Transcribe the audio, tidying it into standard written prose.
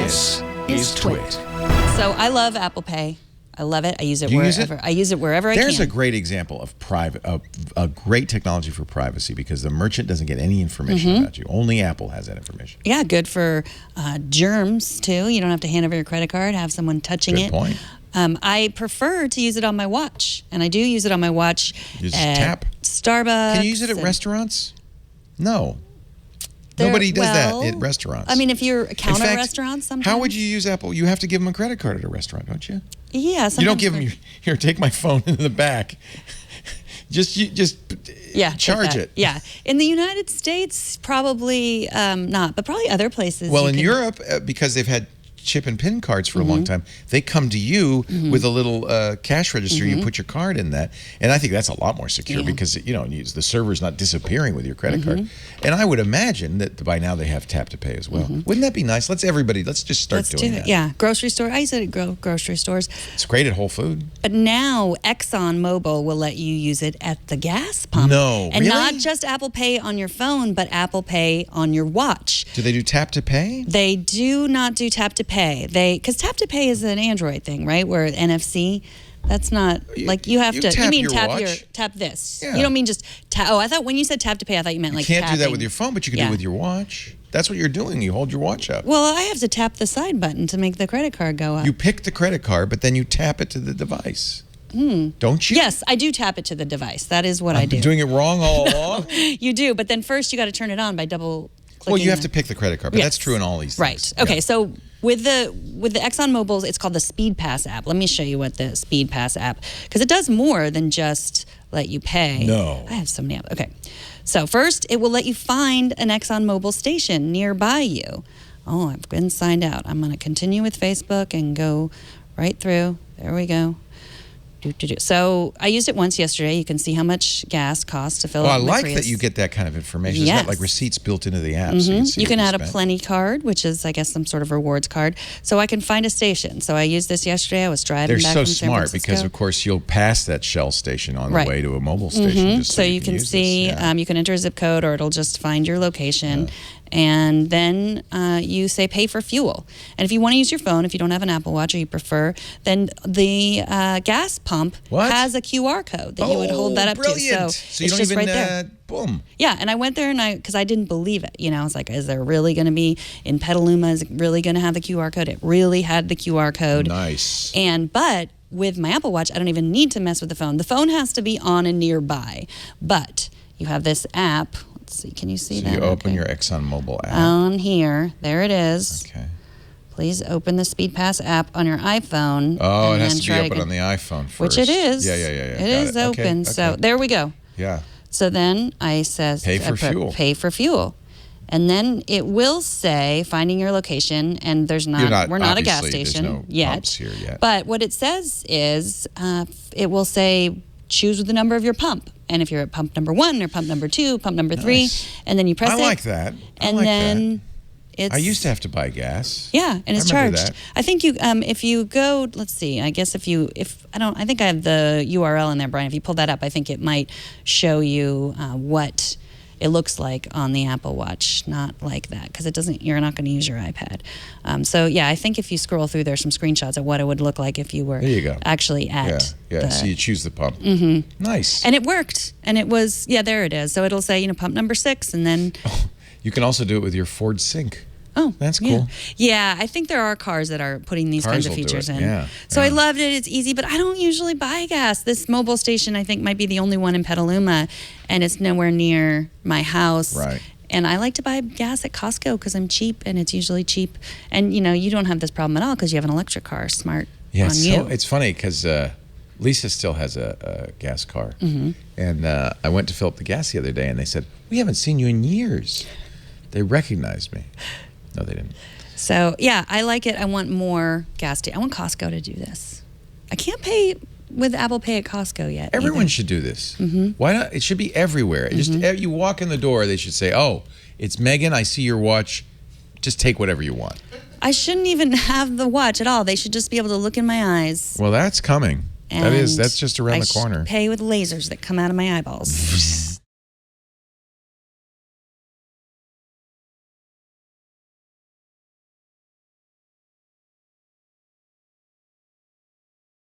This is TWiT. So I love Apple Pay. I love it. I use it Do you wherever. use it? I use it wherever I can. There's a great example of a great technology for privacy because the merchant doesn't get any information about you. Only Apple has that information. Yeah, good for germs too. You don't have to hand over your credit card, have someone touching it. Good point. I prefer to use it on my watch, and I do use it on my watch. You just at tap. Starbucks. Can you use it at restaurants? No. Nobody does that at restaurants. I mean, if you're a counter In fact, restaurant, sometimes. How would you use Apple? You have to give them a credit card at a restaurant, don't you? Yeah, you don't give them. Here, take my phone in the back. Just charge it. Yeah, in the United States, probably not, but probably other places. Well, in Europe, because they've had chip and pin cards for a long time, they come to you with a little cash register. You put your card in that, and I think that's a lot more secure because the server's not disappearing with your credit card. And I would imagine that by now they have tap to pay as well. Wouldn't that be nice? Let's just start doing that. Yeah, grocery store. I use it at grocery stores. It's great at Whole Food. But now Exxon Mobile will let you use it at the gas pump. No, and really? not just Apple Pay on your phone, but Apple Pay on your watch. Do they do tap to pay? They do not do tap to pay. Because tap to pay is an Android thing, right? Where NFC, that's not like you have to. Tap you mean your tap watch. tap this? Yeah. You don't mean just tap. Oh, I thought when you said tap to pay, I thought you meant like You can't tapping. do that with your phone, but you can do it with your watch. That's what you're doing. You hold your watch up. Well, I have to tap the side button to make the credit card go up. You pick the credit card, but then you tap it to the device. Don't you? Yes, I do tap it to the device. That is what I do. I'm doing it wrong all along? You do, but then first you got to turn it on by double clicking. Well, you have to pick the credit card, but that's true in all these things. Right. Okay, so with the Exxon Mobiles, it's called the Speedpass app. Let me show you what the Speedpass app, because it does more than just let you pay. No. I have so many apps. Okay. So first, it will let you find an Exxon Mobil station nearby you. Oh, I've been signed out. I'm going to continue with Facebook and go right through. There we go. So I used it once yesterday. You can see how much gas costs to fill up. I like that you get that kind of information. It's got like receipts built into the app. So you can add a Plenty card, which is, I guess, some sort of rewards card. So I can find a station. So I used this yesterday. I was driving back from San Francisco. They're so smart because, of course, you'll pass that Shell station on the way to a mobile station. Just so you can see, you can enter a zip code, or it'll just find your location. And then you say pay for fuel. And if you want to use your phone, if you don't have an Apple Watch or you prefer, then the gas pump has a QR code that you would hold that up to. So you don't even, right there. Boom. Yeah, and I went there because I didn't believe it. I was like, is there really going to be in Petaluma? Is it really going to have the QR code? It really had the QR code. Nice. But with my Apple Watch, I don't even need to mess with the phone. The phone has to be on and nearby. But you have this app. Let's see, can you see that? So you open your Exxon Mobile app. On here, there it is. Okay. Please open the Speedpass app on your iPhone. Oh, it has to be open on the iPhone first. Which it is. Yeah. It is open. Okay. So there we go. Yeah. So then I says pay for fuel. Pay for fuel. And then it will say finding your location, and we're not a gas station there's no pumps here yet. But what it says is it will say choose the number of your pump. And if you're at pump number 1 or pump number 2, pump number 3, and then you press it. I like that. I used to have to buy gas. Yeah, and it's charged. That. I think you if you go, let's see. I guess I think I have the URL in there, Brian. If you pull that up, I think it might show you what it looks like on the Apple Watch, not like that, because you're not going to use your iPad. So yeah, I think if you scroll through, there's some screenshots of what it would look like if you were actually at so you choose the pump. Nice. And it worked. And it was, there it is. So it'll say, pump number 6, and then... You can also do it with your Ford Sync. Oh, that's cool. Yeah, I think there are cars that are putting these kinds of features in. Yeah. So I loved it. It's easy, but I don't usually buy gas. This mobile station, I think, might be the only one in Petaluma, and it's nowhere near my house. Right. And I like to buy gas at Costco because I'm cheap, and it's usually cheap. And, you don't have this problem at all because you have an electric car. Smart on you. So it's funny because Lisa still has a gas car. And I went to fill up the gas the other day, and they said, we haven't seen you in years. They recognized me. No, they didn't. So, yeah, I like it. I want more gas. I want Costco to do this. I can't pay with Apple Pay at Costco yet. Everyone should do this. Why not? It should be everywhere. Just you walk in the door, they should say, oh, it's Megan. I see your watch. Just take whatever you want. I shouldn't even have the watch at all. They should just be able to look in my eyes. Well, that's coming. That's just around the corner. Pay with lasers that come out of my eyeballs.